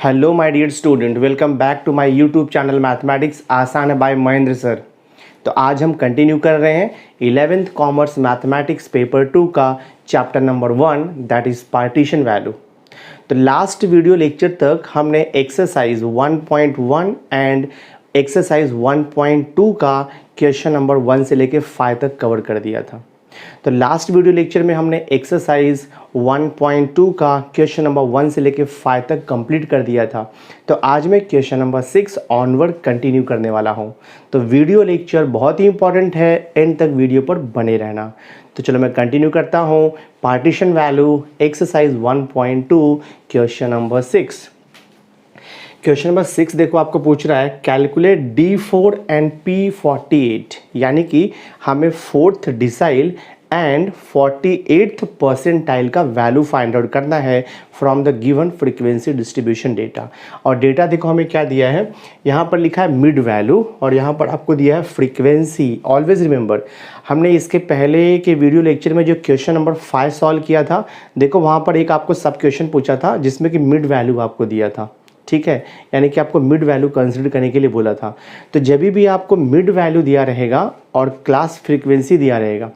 Hello my dear student, welcome back to my YouTube channel mathematics आसान है bye Mahendra sir. तो आज हम कंटिन्यू कर रहे हैं 11th कॉमर्स मैथमेटिक्स पेपर 2 का chapter number 1 that is partition value. तो लास्ट वीडियो लेक्चर तक हमने एक्सरसाइज 1.1 एंड एक्सरसाइज 1.2 का क्वेश्चन नंबर 1 से लेके 5 तक कवर कर दिया था। तो लास्ट वीडियो लेक्चर में हमने एक्सरसाइज 1.2 का क्वेश्चन नंबर 1 से लेके 5 तक कंप्लीट कर दिया था। तो आज मैं क्वेश्चन नंबर 6 ऑनवर्ड कंटिन्यू करने वाला हूं। तो वीडियो लेक्चर बहुत ही इंपॉर्टेंट है, एंड तक वीडियो पर बने रहना। तो चलो मैं कंटिन्यू करता हूं। Partition value exercise 1.2 question number 6। Question number 6 देखो, आपको पूछ रहा है कैलकुलेट D4 एंड P48, यानी कि हमें 4th decile and 48th percentile का वैल्यू फाइंड आउट करना है from the given frequency distribution data. और डेटा देखो हमें क्या दिया है, यहाँ पर लिखा है मिड वैल्यू और यहाँ पर आपको दिया है फ्रीक्वेंसी। ऑलवेज रिमेंबर, हमने इसके पहले के वीडियो लेक्चर में जो क्वेश्चन नंबर 5 सॉल्व किया था, देखो वहाँ पर एक आपको सब क्वेश्चन पूछा था जिसमें कि मिड वैल्यू आपको दिया था, ठीक है, यानी कि आपको मिड वैल्यू कंसीडर करने के लिए बोला था। तो जब भी आपको मिड वैल्यू दिया रहेगा और क्लास फ्रीक्वेंसी दिया रहेगा,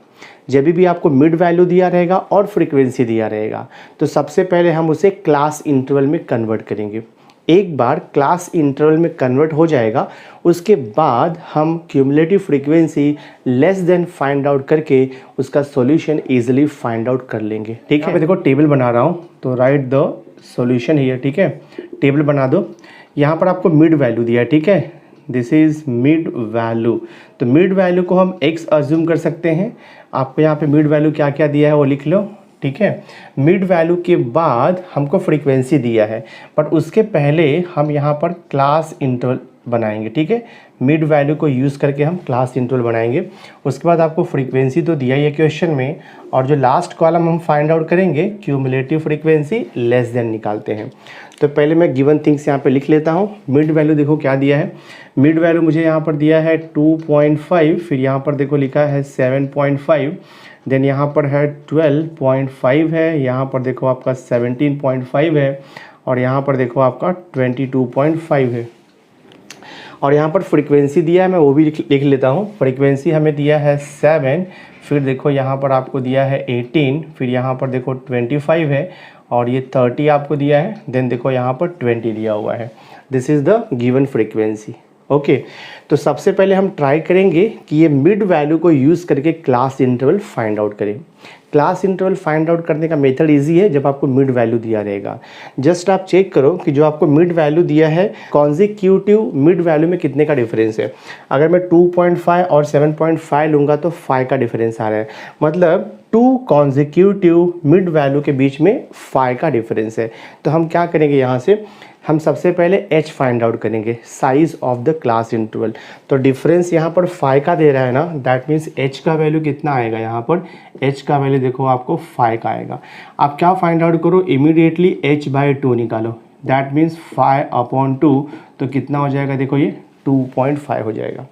जब भी आपको मिड वैल्यू दिया रहेगा और फ्रीक्वेंसी दिया रहेगा, तो सबसे पहले हम उसे क्लास इंटरवल में कन्वर्ट करेंगे। एक बार क्लास इंटरवल में कन्वर्ट हो जाएगा, उसके बाद हम cumulative frequency less than find out करके उसका सॉल्यूशन इजीली फाइंड आउट कर लेंगे। ठीक है, देखो टेबल बना रहा हूँ, तो राइट द सॉल्यूशन हियर। ठीक है, टेबल बना दो। यहाँ पर आपको मिड वैल्यू दिया है, ठीक है, दिस इज मिड वैल्यू। तो मिड वैल्यू को हम x अज्यूम कर सकते हैं। आपको यहाँ पे मिड वैल्यू क्या क्या दिया है वो लिख लो, ठीक है। मिड वैल्यू के बाद हमको फ्रीक्वेंसी दिया है, बट उसके पहले हम यहाँ पर क्लास इंटरवल बनाएंगे, ठीक है। मिड वैल्यू को यूज़ करके हम क्लास इंटरवल बनाएंगे। उसके बाद आपको फ्रीक्वेंसी तो दिया ही है क्वेश्चन में, और जो लास्ट कॉलम हम फाइंड आउट करेंगे क्यूमुलेटिव फ्रीक्वेंसी लेस देन निकालते हैं। तो पहले मैं गिवन थिंग्स यहाँ पे लिख लेता हूँ। मिड वैल्यू देखो क्या दिया है, मिड वैल्यू मुझे यहाँ पर दिया है 2.5, फिर यहाँ पर देखो लिखा है 7.5, देन यहाँ पर है 12.5 है, यहाँ पर देखो आपका 17.5 है, और यहाँ पर देखो आपका 22.5 है। और यहाँ पर फ्रीक्वेंसी दिया है, मैं वो भी लिख लेता हूँ। फ्रीक्वेंसी हमें दिया है 7, फिर देखो यहाँ पर आपको दिया है 18, फिर यहाँ पर देखो 25 है, और ये 30 आपको दिया है, देन देखो यहाँ पर 20 दिया हुआ है। This is the given frequency. Okay, तो सबसे पहले हम ट्राई करेंगे कि ये मिड वैल्यू को यूज़ करके क्लास इंटरवल फाइंड आउट करें। क्लास इंटरवल फाइंड आउट करने का मेथड इजी है जब आपको मिड वैल्यू दिया रहेगा। जस्ट आप चेक करो कि जो आपको मिड वैल्यू दिया है कॉन्जिक्यूटिव मिड वैल्यू में कितने का डिफरेंस है। अगर मैं 2.5 और 7.5 लूँगा तो 5 का डिफरेंस आ रहा है, मतलब 2 कॉन्जिक्यूटिव मिड वैल्यू के बीच में 5 का डिफरेंस है। तो हम क्या करेंगे, यहाँ से हम सबसे पहले h फाइंड आउट करेंगे, size of the class interval. तो डिफरेंस यहाँ पर 5 का दे रहा है ना, दैट मीन्स h का वैल्यू कितना आएगा, यहाँ पर h का वैल्यू देखो आपको 5 का आएगा। आप क्या फाइंड आउट करो, इमीडिएटली h/2 निकालो, दैट मीन्स 5/2, तो कितना हो जाएगा, देखो ये 2.5 हो जाएगा।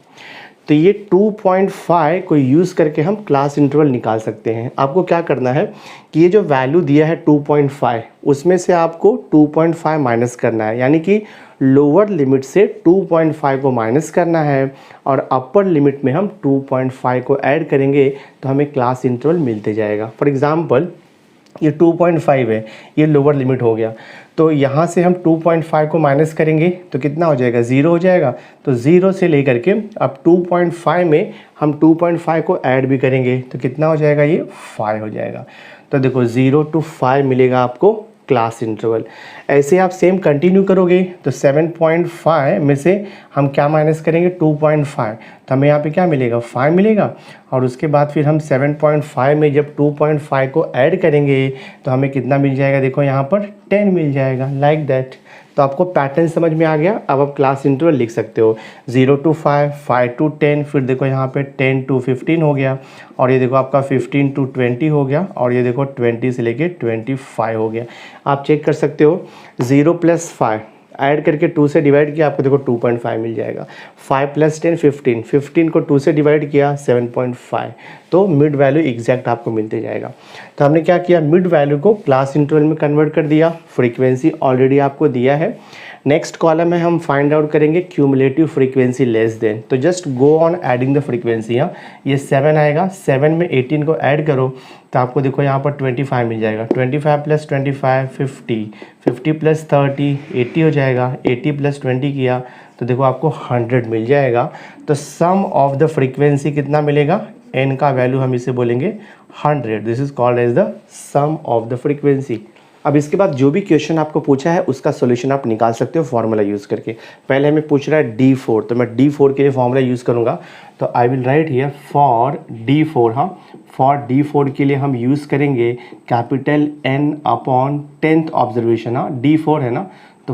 तो ये 2.5 को यूज़ करके हम क्लास इंटरवल निकाल सकते हैं। आपको क्या करना है कि ये जो वैल्यू दिया है 2.5, उसमें से आपको 2.5 माइनस करना है, यानी कि लोअर लिमिट से 2.5 को माइनस करना है, और अपर लिमिट में हम 2.5 को ऐड करेंगे तो हमें क्लास इंटरवल मिलते जाएगा। फॉर एग्ज़ाम्पल ये 2.5 है, ये लोअर लिमिट हो गया, तो यहाँ से हम 2.5 को माइनस करेंगे तो कितना हो जाएगा, 0 हो जाएगा। तो 0 से लेकर के अब 2.5 में हम 2.5 को ऐड भी करेंगे तो कितना हो जाएगा, ये 5 हो जाएगा। तो देखो 0 to 5 मिलेगा आपको क्लास इंटरवल। ऐसे आप सेम कंटिन्यू करोगे तो 7.5 में से हम क्या माइनस करेंगे, 2.5, तो हमें यहाँ पे क्या मिलेगा, 5 मिलेगा। और उसके बाद फिर हम 7.5 में जब 2.5 को ऐड करेंगे तो हमें कितना मिल जाएगा, देखो यहाँ पर 10 मिल जाएगा, लाइक दैट। तो आपको पैटर्न समझ में आ गया। अब आप क्लास इंटरवल लिख सकते हो, 0 to 5, 5 to 10, फिर देखो यहाँ पे 10 to 15 हो गया, और ये देखो आपका 15 to 20 हो गया, और ये देखो 20 से लेके 25 हो गया। आप चेक कर सकते हो, 0 + 5 ऐड करके 2 से डिवाइड किया, आपको देखो 2.5 मिल जाएगा। 5 + 10 15, 15 को 2 से डिवाइड किया 7.5, तो मिड वैल्यू एग्जैक्ट आपको मिलते जाएगा। तो हमने क्या किया, मिड वैल्यू को क्लास इंटरवल में कन्वर्ट कर दिया। फ्रीक्वेंसी ऑलरेडी आपको दिया है, नेक्स्ट कॉलम में हम फाइंड आउट करेंगे क्यूमुलेटिव फ्रीक्वेंसी लेस देन। तो just go on adding the frequency. हाँ, ये 7 आएगा, 7 में 18 को ऐड करो तो आपको देखो यहाँ पर 25 मिल जाएगा। 25 प्लस 25 50, 50 प्लस 30 80 हो जाएगा। 80 प्लस 20 किया तो देखो आपको 100 मिल जाएगा। तो सम ऑफ द फ्रीक्वेंसी कितना मिलेगा, n का वैल्यू हम इसे बोलेंगे 100। This is called as the sum of the frequency. अब इसके बाद जो भी क्वेश्चन आपको पूछा है उसका सॉल्यूशन आप निकाल सकते हो फॉर्मूला यूज़ करके। पहले हमें पूछ रहा है D4, तो मैं D4 के लिए फॉर्मूला यूज़ करूँगा। तो आई will write here for D4। हाँ, फॉर D4 के लिए हम यूज़ करेंगे capital N upon 10th observation. हाँ, D4 है ना, तो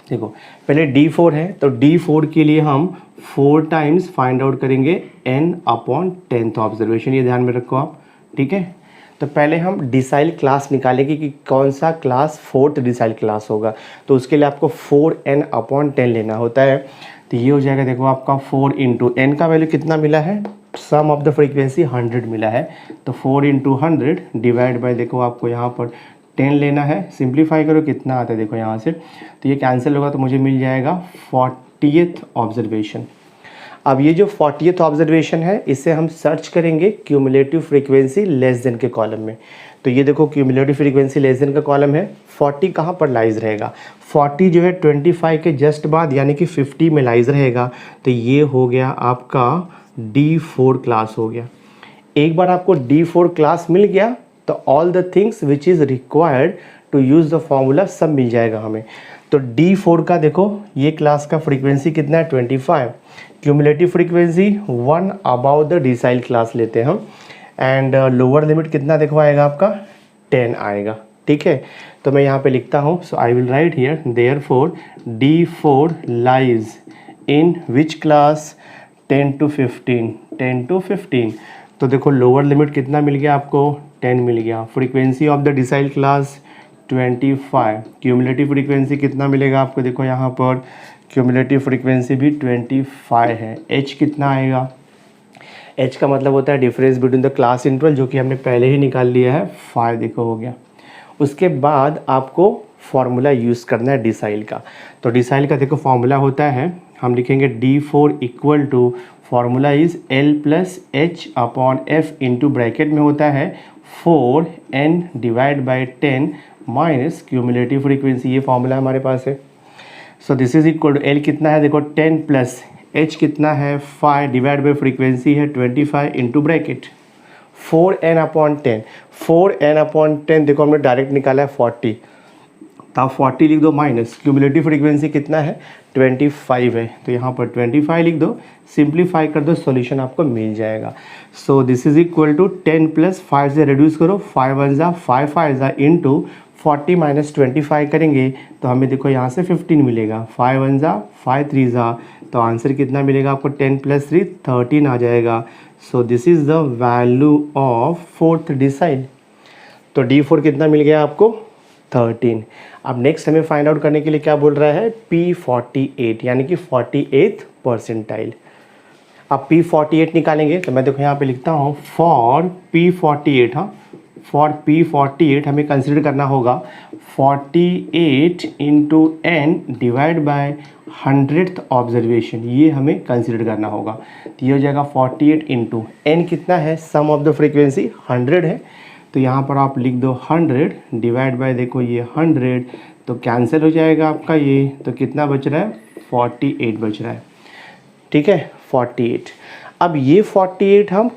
देखो पहले D4 है तो D4 के लिए हम 4 टाइम्स फाइंड आउट करेंगे N अपॉन 10th ऑब्जर्वेशन। ये ध्यान में रखो आप, ठीक है। तो पहले हम डिसाइल क्लास निकालेंगे कि कौन सा क्लास 4th डिसाइल क्लास होगा। तो उसके लिए आपको 4n अपॉन 10 लेना होता है। तो ये हो जाएगा, देखो आपका 4 इंटू एन का वैल्यू कितना मिला है, सम ऑफ द फ्रीक्वेंसी 100 मिला है। तो 4 इंटू 100 डिवाइड बाई, देखो आपको यहाँ पर 10 लेना है। सिंप्लीफाई करो कितना आता है, देखो यहाँ से तो ये कैंसिल होगा तो मुझे मिल जाएगा 40th ऑब्जर्वेशन। अब ये जो 40th ऑब्जर्वेशन है इसे हम सर्च करेंगे क्यूमुलेटिव फ्रीक्वेंसी लेस देन के कॉलम में। तो ये देखो क्यूमुलेटिव फ्रीक्वेंसी लेस देन का कॉलम है। 40 कहाँ पर लाइज रहेगा, 40 जो है 25 के जस्ट बाद यानी कि 50 में लाइज रहेगा। तो ये हो गया आपका D4 क्लास हो गया। एक बार आपको D4 क्लास मिल गया तो all the things which is required to use the formula सब मिल जाएगा हमें। तो D4 का देखो ये क्लास का फ्रीक्वेंसी कितना है 25, cumulative frequency 1 about the decile class लेते हैं हम, एंड लोअर लिमिट कितना देखो आएगा आपका 10 आएगा, ठीक है। तो मैं यहाँ पे लिखता हूँ, so I will write here therefore D4 lies in which class 10 to 15। तो देखो लोअर लिमिट कितना मिल गया आपको 10 मिल गया। Frequency of the decile class 25, cumulative frequency कितना मिलेगा आपको, देखो यहाँ पर क्यूमुलेटिव फ्रीक्वेंसी भी 25 है। h कितना आएगा, h का मतलब होता है difference between the class interval, जो कि हमने पहले ही निकाल लिया है 5, देखो हो गया। उसके बाद आपको फॉर्मूला यूज़ करना है डिसाइल का। तो डिसाइल का देखो फॉर्मूला होता है, हम लिखेंगे D4 equal to, formula is L plus H upon F into bracket में होता है 4n divide by 10 minus cumulative frequency. ये फॉर्मूला हमारे पास है। So this is equal to L कितना है, देखो 10 प्लस H कितना है 5 डिवाइड बाई फ्रीक्वेंसी है 25 into bracket 4n upon 10। 4n upon 10 देखो हमने डायरेक्ट निकाला है 40, तो आप 40 लिख दो माइनस क्यूमुलेटिव फ्रीक्वेंसी कितना है 25 है, तो यहाँ पर 25 लिख दो, सिंप्लीफाई कर दो, सॉल्यूशन आपको मिल जाएगा। So this is equal to 10 plus 5 से रिड्यूस करो, 5 1 जा 5 5 जा इंटू 40 माइनस 25 करेंगे तो हमें देखो यहाँ से 15 मिलेगा। 5 1 जा 5 3 जा, तो आंसर कितना मिलेगा आपको 10 प्लस 3 13 आ जाएगा। So this is the value of 4th decile. तो D4 कितना मिल गया आपको 13। अब नेक्स्ट हमें फाइंड आउट करने के लिए क्या बोल रहा है, P48 यानी कि 48th परसेंटाइल। अब P48 निकालेंगे तो मैं देखो यहाँ पे लिखता हूँ फॉर P48। हाँ, फॉर P48 हमें कंसिडर करना होगा 48 into n divide by 100th observation, ये हमें कंसिडर करना होगा। तो ये हो जाएगा 48 इंटू n कितना है, सम ऑफ द फ्रीक्वेंसी 100 है, तो यहाँ पर आप लिख दो 100 डिवाइड बाय देखो ये 100, तो कैंसिल हो जाएगा आपका ये, तो कितना बच रहा है 48 बच रहा है, ठीक है 48। अब ये 48 हम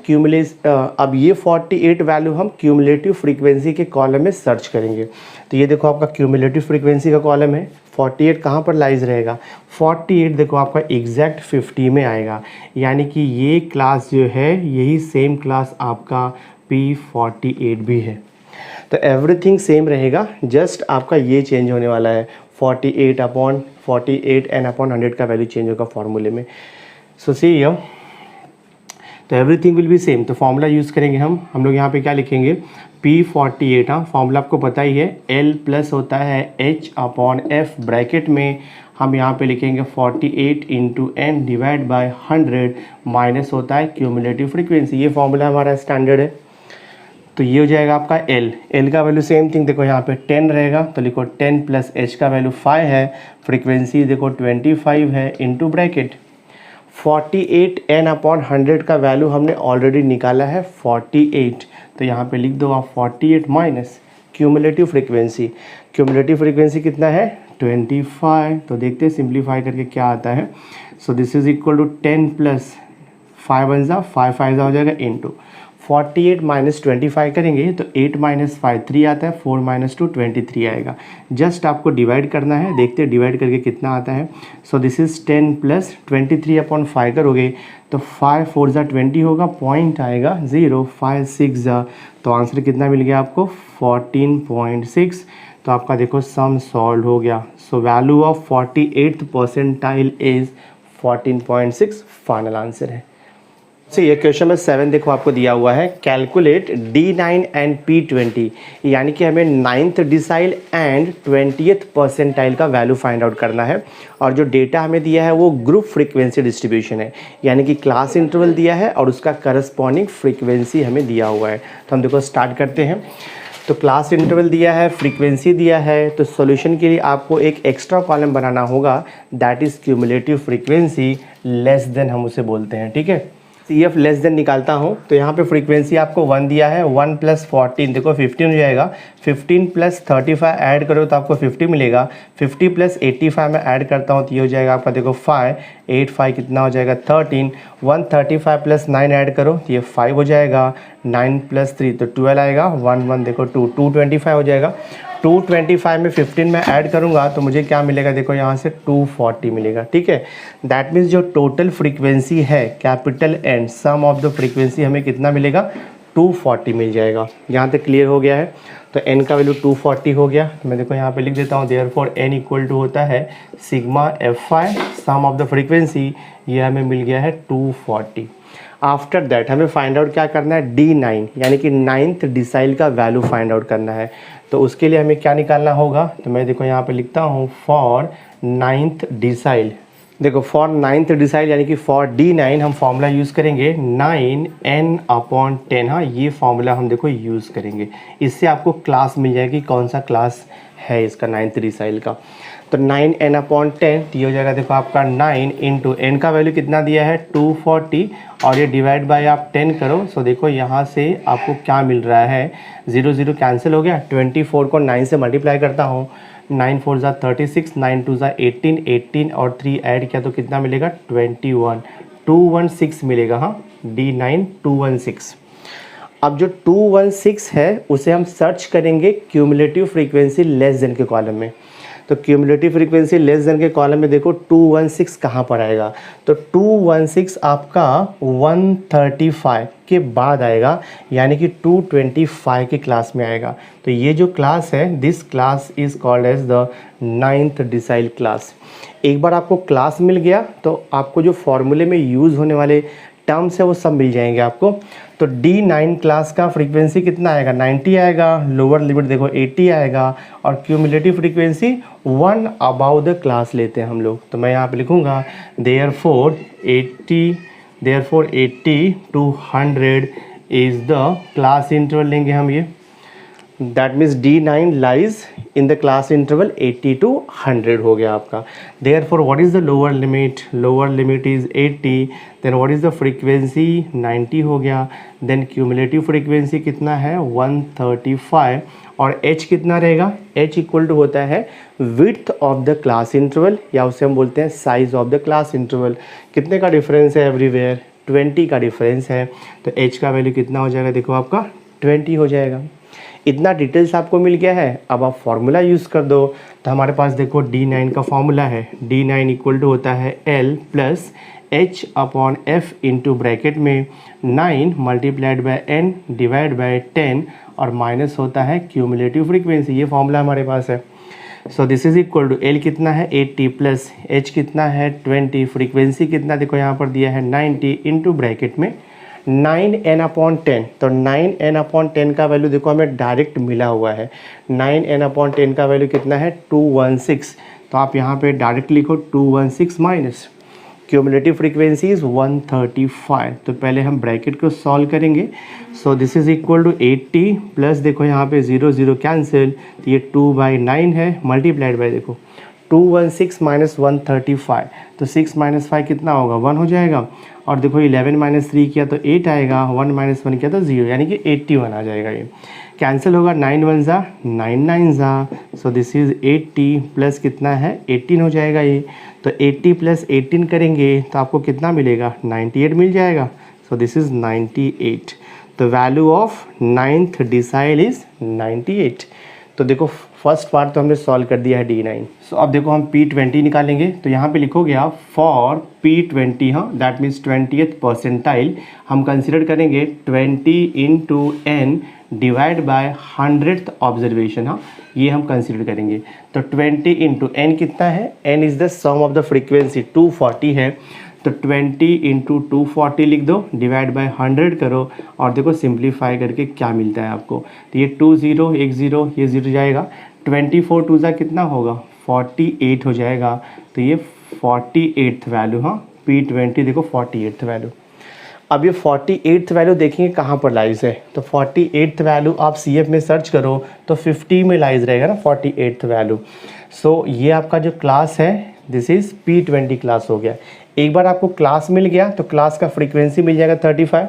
ये 48 वैल्यू हम क्यूमुलेटिव फ्रीक्वेंसी के कॉलम में सर्च करेंगे। तो ये देखो आपका क्यूमुलेटिव फ्रीक्वेंसी का कॉलम है, 48 कहाँ पर लाइज रहेगा, 48 देखो आपका एग्जैक्ट 50 में आएगा, यानी कि ये क्लास जो है यही सेम क्लास आपका P48 भी है। तो एवरीथिंग सेम रहेगा, जस्ट आपका ये चेंज होने वाला है 48 अपॉन 48 n अपॉन 100 का वैल्यू चेंज होगा फॉर्मूले में। सो सी हियर, तो एवरीथिंग विल बी सेम। तो फॉर्मूला यूज़ करेंगे हम लोग यहाँ पे क्या लिखेंगे P48। हाँ, फॉर्मूला आपको पता ही है, L प्लस होता है H अपॉन F, ब्रैकेट में हम यहाँ पे लिखेंगे 48 into n divide by 100 minus होता है क्यूमुलेटिव फ्रीक्वेंसी। ये फॉर्मूला हमारा स्टैंडर्ड है। तो ये हो जाएगा आपका एल। एल का वैल्यू सेम थिंग, देखो यहाँ पे 10 रहेगा तो लिखो 10 प्लस एच का वैल्यू 5 है, फ्रीक्वेंसी देखो 25 है, इनटू ब्रैकेट 48 n अपॉन 100 का वैल्यू हमने ऑलरेडी निकाला है 48, तो यहाँ पे लिख दो आप 48 minus cumulative frequency. Cumulative frequency कितना है 25, तो देखते हैं सिंप्लीफाई करके क्या आता है। So this is equal to 10 plus 5 one ज़ा 5 5 ज़ा हो जाएगा इंटू 48 माइनस 25 करेंगे तो 8 माइनस 5 3 आता है, 4 माइनस 2 23 आएगा। जस्ट आपको डिवाइड करना है, देखते हैं डिवाइड करके कितना आता है। So this is 10 plus 23 upon 5 करोगे तो 5 4 ज़ा 20 होगा, पॉइंट आएगा 0, 5 6 ज़ा, तो आंसर कितना मिल गया आपको 14.6। तो आपका देखो सम सॉल्व हो गया। So value of 48th percentile is 14.6 final answer है। ये क्वेश्चन नंबर 7 देखो आपको दिया हुआ है, कैलकुलेट D9 एंड P20, यानी कि हमें 9th decile and 20th percentile का वैल्यू फाइंड आउट करना है। और जो डेटा हमें दिया है वो ग्रुप फ्रीक्वेंसी डिस्ट्रीब्यूशन है, यानी कि क्लास इंटरवल दिया है और उसका करस्पॉन्डिंग फ्रीक्वेंसी हमें दिया हुआ है। तो हम देखो स्टार्ट करते हैं। तो क्लास इंटरवल दिया है, फ्रीक्वेंसी दिया है, तो सॉल्यूशन के लिए आपको एक एक्स्ट्रा कॉलम बनाना होगा, that is cumulative frequency less than हम उसे बोलते हैं। ठीक है, CF लेस देन निकालता हूँ तो यहाँ पे फ्रीक्वेंसी आपको 1 दिया है, 1 प्लस 14 देखो 15 हो जाएगा, 15 प्लस 35 ऐड करो तो आपको 50 मिलेगा, 50 प्लस 85 में ऐड करता हूँ तो ये हो जाएगा आपका देखो 5, 8 5 कितना हो जाएगा 13, 135 प्लस 9 ऐड करो तो ये 5 हो जाएगा, 9 प्लस 3 तो 12 आएगा, 1 1 देखो 2 225 हो जाएगा। 225 में 15 में ऐड करूंगा तो मुझे क्या मिलेगा, देखो यहाँ से 240 मिलेगा। ठीक है, दैट मीन्स जो टोटल फ्रीक्वेंसी है capital N sum of the frequency हमें कितना मिलेगा 240 मिल जाएगा। यहाँ तक क्लियर हो गया है। तो एन का वैल्यू 240 हो गया, मैं देखो यहाँ पे लिख देता हूँ, देयरफॉर एन इक्वल टू होता है sigma Fi sum of the frequency, ये हमें मिल गया है 240। आफ्टर दैट हमें फाइंड आउट क्या करना है D9, यानी कि 9th डिसाइल का वैल्यू फाइंड आउट करना है। तो उसके लिए हमें क्या निकालना होगा, तो मैं देखो यहाँ पे लिखता हूँ फॉर 9th डिसाइल। देखो फॉर 9th डिसाइल यानी कि फॉर D9 हम फॉर्मूला यूज़ करेंगे 9n अपॉन 10। हाँ, ये फॉर्मूला हम देखो यूज़ करेंगे, इससे आपको क्लास मिल जाएगी कौन सा क्लास है इसका 9th डिसाइल का। तो 9n अपॉन 10 ये हो जाएगा देखो आपका 9 इंटू एन का वैल्यू कितना दिया है 240 और ये डिवाइड बाय आप 10 करो। सो देखो यहाँ से आपको क्या मिल रहा है, 0 0 कैंसिल हो गया, 24 को 9 से मल्टीप्लाई करता हूँ, 9 4 ज़ा 36, 9 2 ज़ा 18, 18 और 3 ऐड किया तो कितना मिलेगा 21, 216 मिलेगा। हाँ, D9 216। अब जो 216 है उसे हम सर्च करेंगे क्यूमुलेटिव फ्रीक्वेंसी लेस देन के कॉलम में। तो क्यूमुलेटिव फ्रीक्वेंसी लेस देन के कॉलम में देखो 216 कहाँ पर आएगा, तो 216 आपका 135 के बाद आएगा, यानी कि 225 के क्लास में आएगा। तो ये जो क्लास है, this class is called as the 9th decile class. एक बार आपको क्लास मिल गया तो आपको जो फॉर्मूले में यूज़ होने वाले टर्म्स है वो सब मिल जाएंगे आपको। तो D9 क्लास का फ्रीक्वेंसी कितना आएगा 90 आएगा, लोअर लिमिट देखो 80 आएगा, और cumulative frequency 1 above the class लेते हैं हम लोग। तो मैं यहाँ पे लिखूँगा therefore 80 to 100 is the class interval लेंगे हम ये, that means D9 lies in the class interval 80 to 100 हो गया आपका। Therefore what is the lower limit, lower limit is 80, then what is the frequency 90 हो गया, देन क्यूमुलेटिव फ्रीक्वेंसी कितना है 135, और h कितना रहेगा, h इक्वल टू होता है width of the class interval, या उसे हम बोलते हैं size of the class interval. कितने का डिफरेंस है एवरीवेयर, 20 का डिफरेंस है। तो h का वैल्यू कितना हो जाएगा, देखो आपका 20 हो जाएगा। इतना डिटेल्स आपको मिल गया है, अब आप फॉर्मूला यूज़ कर दो। तो हमारे पास देखो D9 का फॉर्मूला है, D9 इक्वल टू होता है L plus H upon F into bracket में 9 multiplied by N divide by 10 और माइनस होता है क्यूमुलेटिव फ्रीक्वेंसी, ये फॉर्मूला हमारे पास है। So this is equal to L कितना है 80 प्लस H कितना है 20, फ्रीक्वेंसी कितना देखो यहाँ पर दिया है 90 इंटू ब्रैकेट में 9n अपॉन 10। तो 9n अपॉन 10 का वैल्यू देखो हमें डायरेक्ट मिला हुआ है, 9n अपॉन 10 का वैल्यू कितना है 216। तो आप यहाँ पे डायरेक्ट लिखो 216 माइनस क्यूमुलेटिव फ्रीक्वेंसी इज़ 135। तो पहले हम ब्रैकेट को सॉल्व करेंगे। So this is equal to 80 plus देखो यहाँ पे 0 0 कैंसिल, तो ये 2/9 है मल्टीप्लाइड बाय देखो 216 माइनस 135, तो 6 माइनस 5 कितना होगा 1 हो जाएगा। और देखो 11 माइनस 3 किया तो 8 आएगा, 1 माइनस 1 किया तो 0, यानी कि 81 आ जाएगा। ये कैंसिल होगा, 9 1 ज़ा 9 9 ज़ा, सो दिस इज़ 80 प्लस कितना है 18 हो जाएगा ये। तो 80 प्लस 18 करेंगे तो आपको कितना मिलेगा 98 मिल जाएगा। So this is 98। तो value of 9th decile is 98। तो देखो फर्स्ट पार्ट तो हमने सॉल्व कर दिया है D9। सो अब देखो हम P20 निकालेंगे। तो यहाँ पे लिखोगे आप फॉर P20, हाँ दैट मीन्स 20th परसेंटाइल हम कंसिडर करेंगे 20 into n divide by 100th observation, हाँ ये हम कंसिडर करेंगे। तो 20 इंटू n कितना है, n is the sum of the frequency 240 है, तो 20 इंटू 240 लिख दो, डिवाइड बाय 100 करो और देखो सिंप्लीफाई करके क्या मिलता है आपको। तो ये 2 0 1 0 ये 0 जाएगा, 24 2 ज़ा कितना होगा 48 हो जाएगा। तो ये 48th वैल्यू, हाँ P20 देखो 48th वैल्यू। अब ये 48th वैल्यू देखेंगे कहाँ पर लाइज है। तो 48th वैल्यू आप CF में सर्च करो तो 50 में लाइज रहेगा ना 48th वैल्यू। सो ये आपका जो क्लास है दिस इज़ P20 क्लास हो गया। एक बार आपको क्लास मिल गया तो क्लास का फ्रीक्वेंसी मिल जाएगा 35,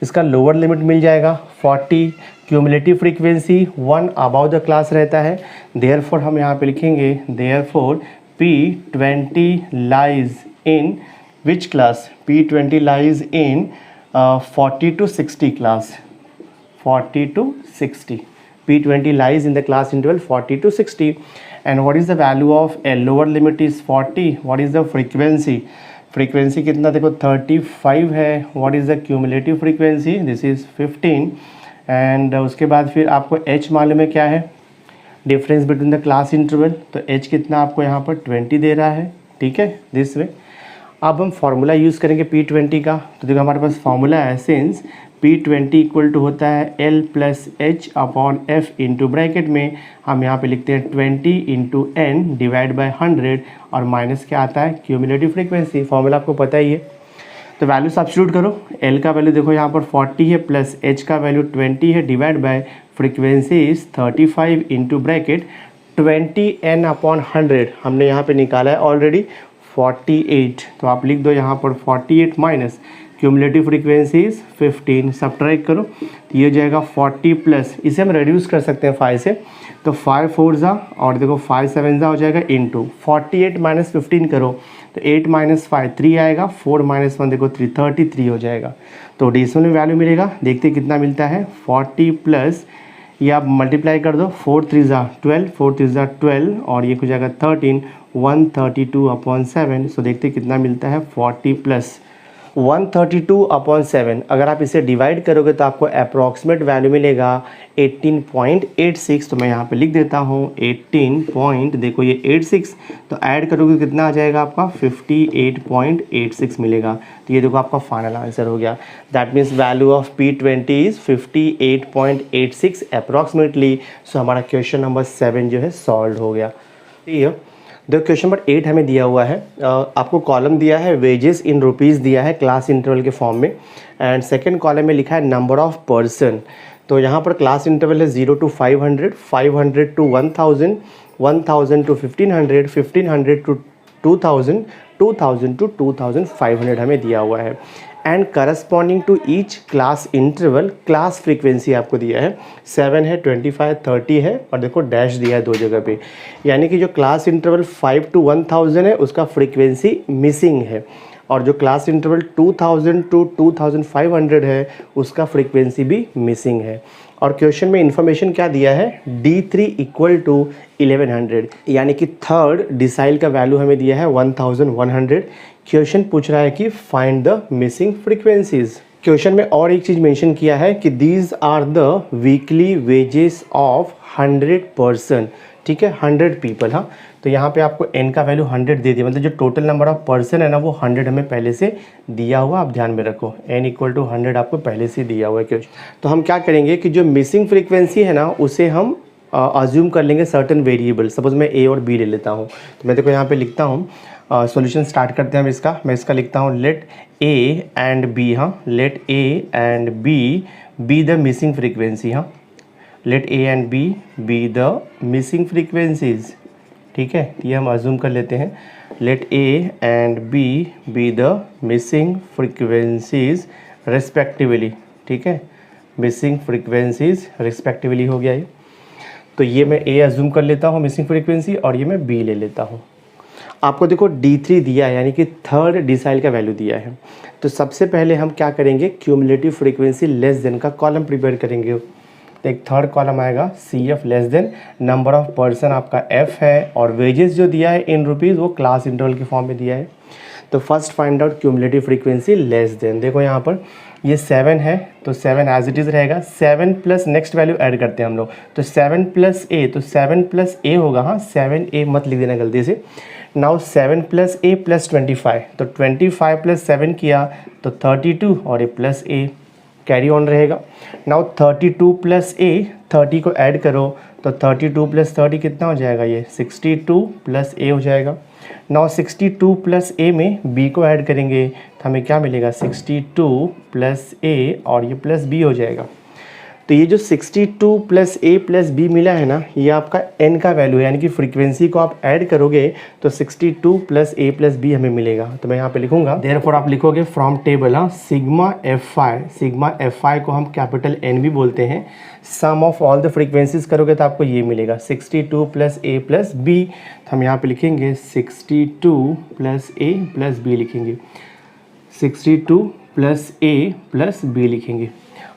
इसका लोअर लिमिट मिल जाएगा 40, cumulative frequency 1 above the class रहता है। देयरफॉर हम यहाँ पे लिखेंगे therefore P20 lies in which class, P20 lies in 40 to 60 class, 40 to 60, P20 lies in the class interval 40 to 60. And what is the value of L? Lower limit is 40. What is the frequency? Frequency कितना देखो 35 है। What is the cumulative frequency? This is 15. And उसके बाद फिर आपको H मालूम है क्या है, difference between the class interval. तो H कितना आपको यहाँ पर 20 दे रहा है, ठीक है दिस वे। अब हम फार्मूला यूज़ करेंगे P20 का। तो देखो हमारे पास फार्मूला है, सिंस P20 इक्वल टू होता है L plus H upon F into bracket में हम यहाँ पे लिखते हैं 20 इंटू n डिवाइड बाई 100 और माइनस क्या आता है क्यूमुलेटिव फ्रीक्वेंसी। फार्मूला आपको पता ही है। तो वैल्यू सब्स्टिट्यूट करो, L का वैल्यू देखो यहाँ पर 40 है प्लस H का वैल्यू 20 है divide by frequency is 35 into bracket 20n upon 100 हमने यहाँ पे निकाला है ऑलरेडी 48। तो आप लिख दो यहाँ पर 48 minus cumulative frequency is 15, subtract करो तो ये जाएगा 40 प्लस, इसे हम रिड्यूस कर सकते हैं 5 से। तो 5 4 ज़ा और देखो 5 7 ज़ा हो जाएगा इंटू 48 माइनस 15 करो तो 8 माइनस 5 3 आएगा, 4 माइनस 1 देखो 3 33 हो जाएगा। तो डेसिमल में वैल्यू मिलेगा, देखते कितना मिलता है 40 प्लस ये आप मल्टीप्लाई कर दो 4 3 ज़ा 12, 4 3 ज़ा 12 और ये हो जाएगा 13, 132 अपॉन 7। सो देखते कितना मिलता है 40 प्लस 132 अपॉन 7। अगर आप इसे डिवाइड करोगे तो आपको अप्रॉक्सीमेट वैल्यू मिलेगा 18.86। तो मैं यहाँ पे लिख देता हूँ 18 देखो ये 86, तो ऐड करोगे कितना आ जाएगा आपका 58.86 मिलेगा। तो ये देखो आपका फाइनल आंसर हो गया। That means value of P20 is 58.86 approximately. So हमारा क्वेश्चन नंबर 7 जो है सॉल्व हो गया। ठीक है, देखो क्वेश्चन नंबर 8 हमें दिया हुआ है, आपको कॉलम दिया है वेजेस इन रुपीज़ दिया है क्लास इंटरवल के फॉर्म में, एंड सेकंड कॉलम में लिखा है नंबर ऑफ पर्सन। तो यहाँ पर क्लास इंटरवल है 0 to 500, 500 to 1000, 1000 to 1500, 1500 to 2000, 2000 to 2500 हमें दिया हुआ है। And corresponding to each class interval class frequency आपको दिया है 7 है, 25 30 है और देखो डैश दिया है दो जगह पे, यानी कि जो क्लास इंटरवल 5 to 1000 है उसका फ्रीक्वेंसी मिसिंग है, और जो क्लास इंटरवल 2000 to 2500 है उसका फ्रीक्वेंसी भी मिसिंग है। और क्वेश्चन में इंफॉर्मेशन क्या दिया है D3 इक्वल टू 1100, यानी कि थर्ड डिसाइल का वैल्यू हमें दिया है 1100। क्वेश्चन पूछ रहा है कि find the missing frequencies. Question में और एक चीज़ मेंशन किया है कि these are the weekly wages of 100 person, ठीक है 100 पीपल। हाँ, तो यहाँ पे आपको n का वैल्यू 100 दे दिया, मतलब जो टोटल नंबर ऑफ पर्सन है ना वो 100 हमें पहले से दिया हुआ, आप ध्यान में रखो n इक्वल टू 100 आपको पहले से दिया हुआ है क्वेश्चन। तो हम क्या करेंगे कि जो मिसिंग फ्रीक्वेंसी है ना उसे हम अज्यूम कर लेंगे सर्टेन वेरिएबल। सपोज मैं a और b ले लेता हूँ, तो मैं देखो यहाँ पे लिखता हूँ सॉल्यूशन स्टार्ट करते हैं हम इसका। मैं इसका लिखता हूँ लेट ए एंड बी, हाँ let A and B the missing frequency, हाँ let A and B the missing frequencies. ठीक है, ये हम अज्यूम कर लेते हैं, let A and B the missing frequencies respectively. ठीक है, मिसिंग फ्रीक्वेंसीज रिस्पेक्टिवली हो गया ये। तो ये मैं ए अज्यूम कर लेता हूँ मिसिंग फ्रीक्वेंसी, और ये मैं बी ले लेता हूँ। आपको देखो D3 दिया है, यानी कि थर्ड डिसाइल का वैल्यू दिया है। तो सबसे पहले हम क्या करेंगे, क्यूमुलेटिव फ्रीक्वेंसी लेस देन का कॉलम प्रिपेयर करेंगे। तो एक थर्ड कॉलम आएगा CF less than, number of person आपका F है, और वेजेस जो दिया है इन रुपीज़ वो क्लास इंटरवल के फॉर्म में दिया है। तो first find out cumulative frequency less than. देखो यहाँ पर ये 7 है, तो 7 एज इट इज़ रहेगा। 7 प्लस नेक्स्ट वैल्यू ऐड करते हैं हम लोग, तो 7 प्लस ए, तो 7 प्लस ए होगा, हाँ 7A मत लिख देना गलती से। नाउ 7 प्लस ए प्लस 25, तो 25 प्लस 7 किया तो 32, और ये प्लस ए कैरी ऑन रहेगा। नाउ 32 प्लस ए, 30 को ऐड करो तो 32 प्लस 30 कितना हो जाएगा, ये 62 प्लस ए हो जाएगा। नाउ 62 प्लस ए में बी को ऐड करेंगे तो हमें क्या मिलेगा, 62 प्लस ए, और ये प्लस बी हो जाएगा। तो ये जो 62 प्लस ए प्लस बी मिला है ना, ये आपका एन का वैल्यू है, यानी कि फ्रीक्वेंसी को आप ऐड करोगे तो 62 प्लस ए प्लस बी हमें मिलेगा। तो मैं यहाँ पे लिखूंगा, देयरफॉर आप लिखोगे फ्रॉम टेबल, हाँ सिग्मा एफ आई को हम कैपिटल एन भी बोलते हैं। सम ऑफ ऑल द फ्रीक्वेंसीज करोगे तो आपको ये मिलेगा 62 प्लस ए प्लस बी। तो हम यहाँ पे लिखेंगे 62 प्लस ए प्लस बी लिखेंगे, 62 प्लस ए प्लस बी लिखेंगे।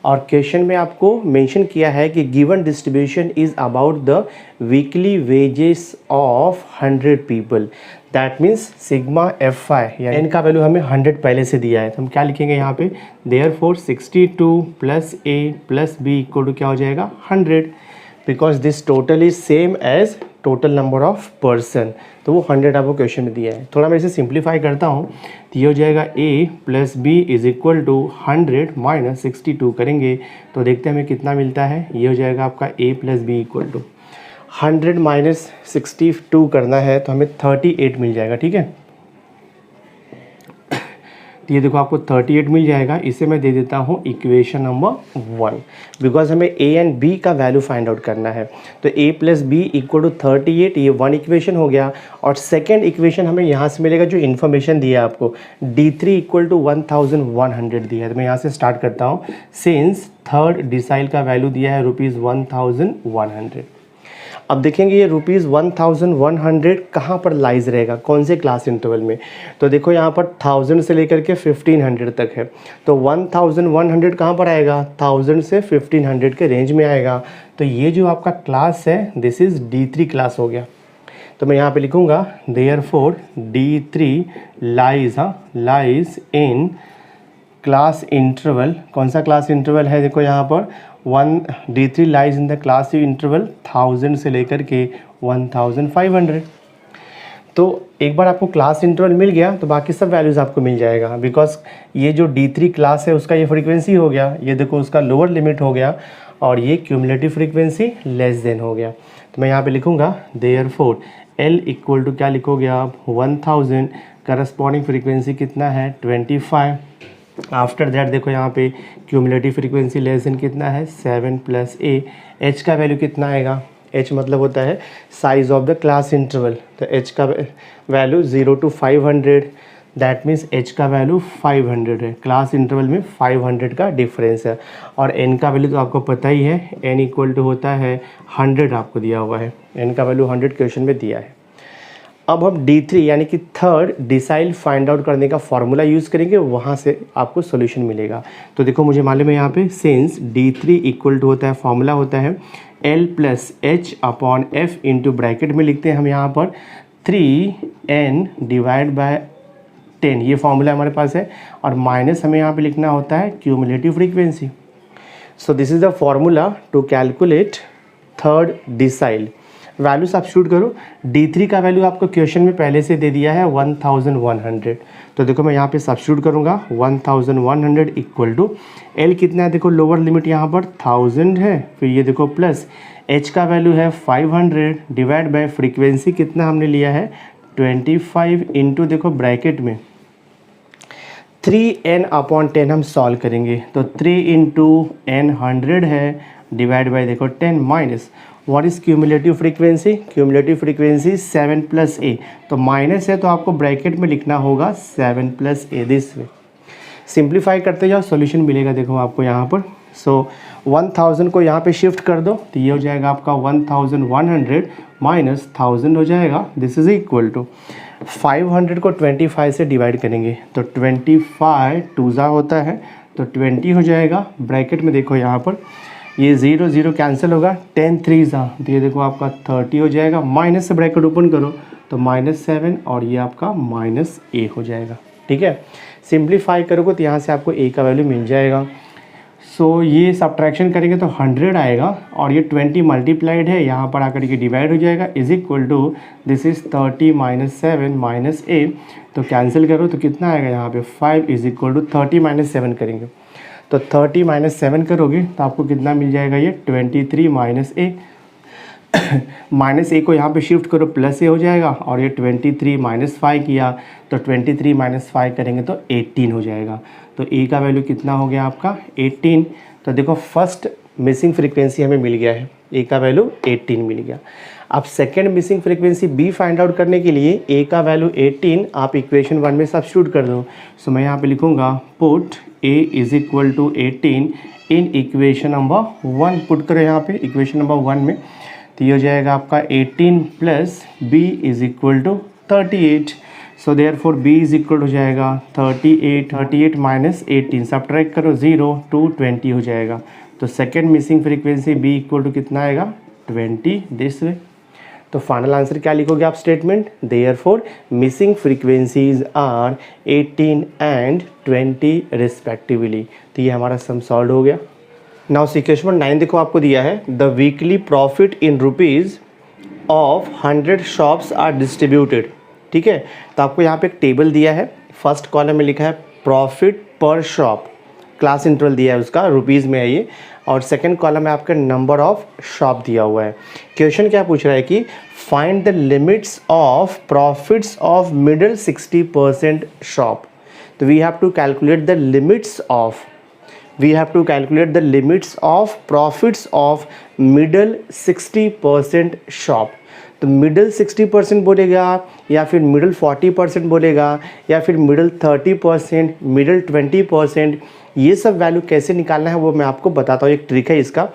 और क्वेश्चन में आपको मेंशन किया है कि given distribution is about the weekly wages of 100 people. That means sigma F I, यानी एन का वैल्यू हमें 100 पहले से दिया है, तो हम क्या लिखेंगे यहाँ पे, therefore 62 plus A plus B equal to क्या हो जाएगा, 100, because this total is same as total number of person. तो वो 100 आपको क्वेश्चन में दिया है। थोड़ा मैं इसे सिंप्लीफाई करता हूँ, तो ये हो जाएगा a plus B is equal to 100 minus 62 करेंगे तो देखते हैं हमें कितना मिलता है। ये हो जाएगा आपका a plus B equal to 100 minus 62 करना है तो हमें 38 मिल जाएगा। ठीक है, तो ये देखो आपको 38 मिल जाएगा। इसे मैं दे देता हूँ इक्वेशन नंबर 1, बिकॉज हमें ए एंड बी का वैल्यू फाइंड आउट करना है। तो a plus B equal to 38, ये 1 इक्वेशन हो गया। और सेकेंड इक्वेशन हमें यहाँ से मिलेगा जो इन्फॉर्मेशन दिया है आपको, D3 इक्वल टू 1100 दिया है। तो मैं यहाँ से स्टार्ट करता हूँ, सिंस थर्ड डिसाइल का वैल्यू दिया है ₹1100। अब देखेंगे ये ₹1100 कहाँ पर लाइज रहेगा, कौन से क्लास इंटरवल में। तो देखो यहाँ पर 1000 से लेकर के 1500 तक है, तो 1100 कहाँ पर आएगा, 1000 से 1500 के रेंज में आएगा। तो ये जो आपका क्लास है दिस इज़ D3 क्लास हो गया। तो मैं यहाँ पे लिखूँगा therefore D3 lies in class interval. कौन सा क्लास इंटरवल है, देखो यहाँ पर D3 lies in the class interval 1000 से लेकर के 1500। तो एक बार आपको क्लास इंटरवल मिल गया तो बाकी सब वैल्यूज़ आपको मिल जाएगा, बिकॉज ये जो D3 क्लास है उसका ये फ्रीक्वेंसी हो गया, ये देखो उसका लोअर लिमिट हो गया, और ये क्यूमुलेटिव फ्रीक्वेंसी लेस देन हो गया। तो मैं यहाँ पे लिखूँगा देयरफॉर L इक्वल टू क्या लिखोगे आप, 1000, करस्पॉन्डिंग फ्रीक्वेंसी कितना है 25। आफ्टर दैट देखो यहाँ पे क्यूमुलेटिव फ्रीक्वेंसी लेस देन कितना है 7 प्लस ए। एच का वैल्यू कितना आएगा, एच मतलब होता है size of the class interval. तो एच का value 0 to 500, that means H का वैल्यू 500 है। क्लास इंटरवल में 500 का डिफरेंस है। और एन का वैल्यू तो आपको पता ही है, एन इक्वल टू होता है 100, आपको दिया हुआ है, एन का वैल्यू 100 क्वेश्चन में दिया है। अब हम D3 यानी कि थर्ड डिसाइल फाइंड आउट करने का फॉर्मूला यूज़ करेंगे, वहाँ से आपको सोल्यूशन मिलेगा। तो देखो मुझे मालूम है यहाँ पे सिंस D3 इक्वल टू होता है, फॉर्मूला होता है L plus H upon F into bracket में लिखते हैं हम यहाँ पर 3n डिवाइड बाय 10, ये फॉर्मूला हमारे पास है। और माइनस हमें यहाँ पे लिखना होता है cumulative frequency. So this is the formula to calculate third decile. Value substitute करो, D3 का वैल्यू आपको क्वेश्चन में पहले से दे दिया है 1100। तो देखो मैं यहाँ पे सब्स्टिट्यूट करूँगा 1100 इक्वल टू L कितना है, देखो लोअर लिमिट यहाँ पर 1000 है, फिर ये देखो प्लस H का वैल्यू है 500 डिवाइड बाय फ्रीक्वेंसी कितना हमने लिया है 25 इंटू देखो ब्रैकेट में 3n/10 हम सॉल्व करेंगे। तो 3 इंटू n 100 है, डिवाइड बाई देखो 10 minus what is cumulative frequency? Cumulative frequency 7 + a। तो माइनस है तो आपको ब्रैकेट में लिखना होगा 7 + a दिस वे। सिंप्लीफाई करते जाओ, सॉल्यूशन मिलेगा देखो आपको यहाँ पर। सो 1000 को यहाँ पे शिफ्ट कर दो तो ये हो जाएगा आपका 1100 माइनस 1000 हो जाएगा। दिस इज़ इक्वल टू 500 को 25 से डिवाइड करेंगे तो 25 2 होता है तो 20 हो जाएगा। ब्रैकेट में देखो यहाँ पर ये 0 0 कैंसिल होगा, 10 3 तो ये देखो आपका 30 हो जाएगा। माइनस से ब्रैकेट ओपन करो तो -7 और ये आपका -a हो जाएगा। ठीक है, सिंप्लीफाई करोगे तो यहाँ से आपको a का वैल्यू मिल जाएगा। सो ये सब्ट्रैक्शन करेंगे तो 100 आएगा और ये 20 मल्टीप्लाइड है, यहाँ पर आकर के डिवाइड हो जाएगा, is equal to this is 30 - 7 - a। तो कैंसिल करो तो कितना आएगा यहाँ पे 5 इज इक्वल टू 30 - 7 करेंगे तो 30 - 7 करोगे तो आपको कितना मिल जाएगा ये 23 - a। माइनस ए को यहाँ पे शिफ्ट करो प्लस ए हो जाएगा और ये 23 - 5 किया तो 23 - 5 करेंगे तो 18 हो जाएगा। तो ए का वैल्यू कितना हो गया आपका 18। तो देखो फर्स्ट मिसिंग फ्रीक्वेंसी हमें मिल गया है, ए का वैल्यू 18 मिल गया। अब second missing frequency B find out करने के लिए ए का वैल्यू 18 आप इक्वेशन 1 में सब्स्टिट्यूट कर दो। सो मैं यहाँ पे लिखूँगा put A is equal to 18 in equation number 1। Put करो यहाँ पे इक्वेशन नंबर 1 में तो ये हो जाएगा आपका 18 plus b is equal to 38। So therefore b is equal हो जाएगा 38 माइनस 18 सब्ट्रैक्ट करो 0 2 20 हो जाएगा। तो second missing frequency b equal to कितना आएगा 20 दिस वे। तो फाइनल आंसर क्या लिखोगे आप statement? Therefore missing frequencies are 18 and 20 respectively. तो ये हमारा सम सॉल्व हो गया। नाउ इक्वेशन 9 देखो आपको दिया है the weekly profit in rupees of 100 shops are distributed. ठीक है, तो आपको यहाँ पे एक टेबल दिया है, फर्स्ट कॉलम में लिखा है प्रॉफिट पर शॉप, क्लास इंटरवल दिया है उसका रुपीज़ में है ये, और सेकंड कॉलम में आपका नंबर ऑफ शॉप दिया हुआ है। क्वेश्चन क्या पूछ रहा है कि find the limits of profits of middle 60% shop. तो we have to calculate the limits of profits of middle 60% shop। तो मिडल 60% बोलेगा या फिर मिडल 40% बोलेगा या फिर मिडल 30%, मिडल 20%, ये सब वैल्यू कैसे निकालना है वो मैं आपको बताता हूँ। एक ट्रिक है इसका।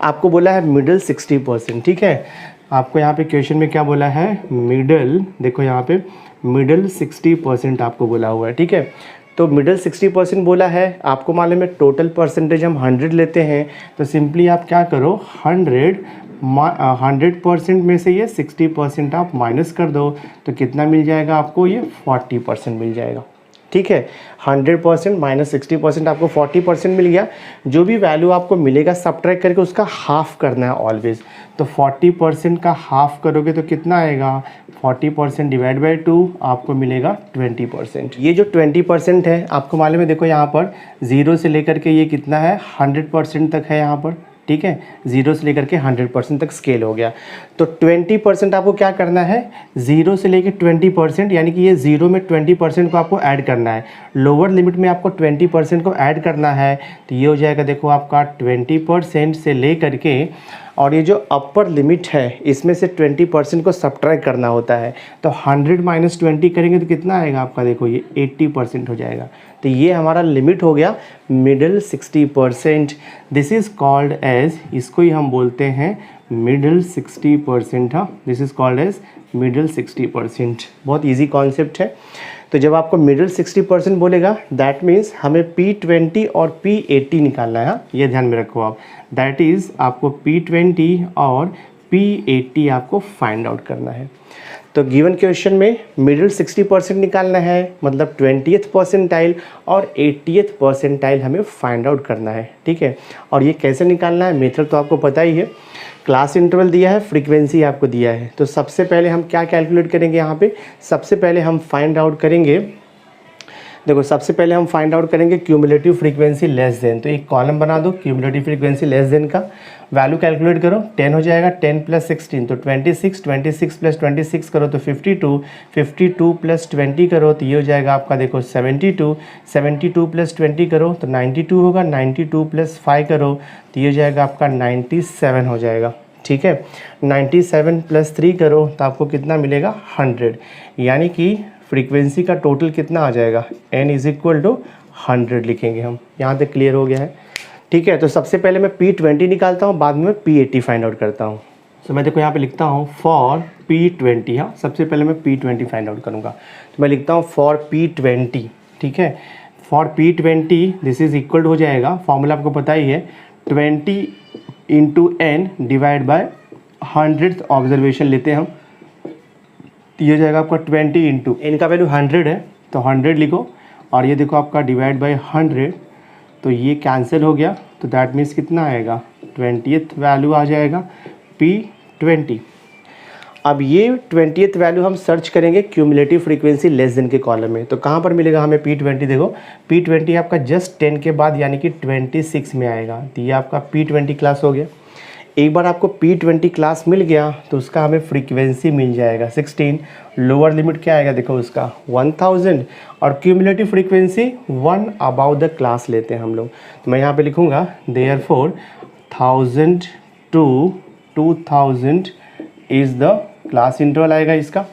आपको बोला है मिडल 60%, ठीक है, आपको यहाँ पे क्वेश्चन में क्या बोला है मिडल, देखो यहाँ पे मिडल 60% आपको बोला हुआ है। ठीक है, तो मिडल 60% बोला है, आपको मालूम है टोटल परसेंटेज हम 100 लेते हैं, तो सिंपली आप क्या करो 100% में से ये 60% आप माइनस कर दो तो कितना मिल जाएगा आपको, ये 40% मिल जाएगा। ठीक है, 100% माइनस 60% आपको 40% मिल गया। जो भी वैल्यू आपको मिलेगा सब्ट्रैक्ट करके उसका हाफ करना है ऑलवेज। तो 40% का हाफ करोगे तो कितना आएगा 40% डिवाइड बाई 2 आपको मिलेगा 20%। ये जो 20% है आपको मालूम है, देखो यहाँ पर 0 से लेकर के ये कितना है 100% तक है यहाँ पर। ठीक है, 0 से लेकर के 100% तक स्केल हो गया। तो 20% आपको क्या करना है, 0 से लेकर 20%, यानी कि ये 0 में 20% को आपको ऐड करना है, लोअर लिमिट में आपको 20% को ऐड करना है। तो ये हो जाएगा देखो आपका 20% से लेकर के, और ये जो अपर लिमिट है इसमें से 20% को सब्ट्रैक्ट करना होता है। तो 100 माइनस 20 करेंगे तो कितना आएगा आपका, देखो ये 80% हो जाएगा। तो ये हमारा लिमिट हो गया middle 60%। This is called as, इसको ही हम बोलते हैं मिडल 60%। हाँ, this is called as middle 60%। बहुत इजी कॉन्सेप्ट है। तो जब आपको मिडल 60% बोलेगा दैट मीन्स हमें P20 और P80 निकालना है। हाँ, ये ध्यान में रखो आप, दैट इज़ आपको P20 और P80 आपको फाइंड आउट करना है। तो गिवन क्वेश्चन में मिडल 60% निकालना है, मतलब 20th परसेंटाइल और 80th परसेंटाइल हमें फाइंड आउट करना है। ठीक है, और ये कैसे निकालना है, मेथड तो आपको पता ही है, क्लास इंटरवल दिया है, फ्रीक्वेंसी आपको दिया है। तो सबसे पहले हम क्या कैलकुलेट करेंगे यहाँ पे, सबसे पहले हम फाइंड आउट करेंगे देखो सबसे पहले हम फाइंड आउट करेंगे क्यूमुलेटिव फ्रीक्वेंसी लेस देन, तो एक कॉलम बना दो क्यूमुलेटिव फ्रीक्वेंसी लेस देन का, वैल्यू कैलकुलेट करो, 10 हो जाएगा, 10 + 16 तो 26, 26 + 26 करो तो 52, 52 + 20 करो तो ये हो जाएगा आपका देखो 72, 72 + 20 करो तो 92 होगा, 92 + 5 करो तो ये हो जाएगा आपका 97 हो जाएगा। ठीक है, 97 + 3 करो तो आपको कितना मिलेगा 100, यानी कि फ्रीक्वेंसी का टोटल कितना आ जाएगा n = 100 लिखेंगे हम। यहाँ तक क्लियर हो गया है। ठीक है, तो सबसे पहले मैं P20 निकालता हूँ, बाद में P80 फाइंड आउट करता हूँ। तो मैं देखो यहाँ पे लिखता हूँ फॉर P20, हाँ सबसे पहले मैं P20 फाइंड आउट करूँगा, तो मैं लिखता हूँ फॉर P20। ठीक है, for P20 this is equal हो जाएगा, फॉर्मूला आपको पता ही है, 20 × n divide by 100th observation लेते हैं हम, तो ये हो जाएगा आपका 20 × n का वैल्यू 100 है तो 100 लिखो, और ये देखो आपका डिवाइड बाय 100 तो ये कैंसिल हो गया, तो दैट मीन्स कितना आएगा 20th वैल्यू आ जाएगा P20। अब ये 20th वैल्यू हम सर्च करेंगे क्यूमुलेटिव फ्रीक्वेंसी लेस देन के कॉलम में, तो कहाँ पर मिलेगा हमें P20, देखो P20 आपका जस्ट 10 के बाद यानी कि 26 में आएगा, तो ये आपका P20 क्लास हो गया। एक बार आपको P20 क्लास मिल गया तो उसका हमें फ्रीक्वेंसी मिल जाएगा 16, लोअर लिमिट क्या आएगा देखो उसका 1000, और cumulative frequency 1 about the class लेते हैं हम लोग, तो मैं यहाँ पे लिखूँगा therefore 1000 to 2000 is the class interval आएगा इसका।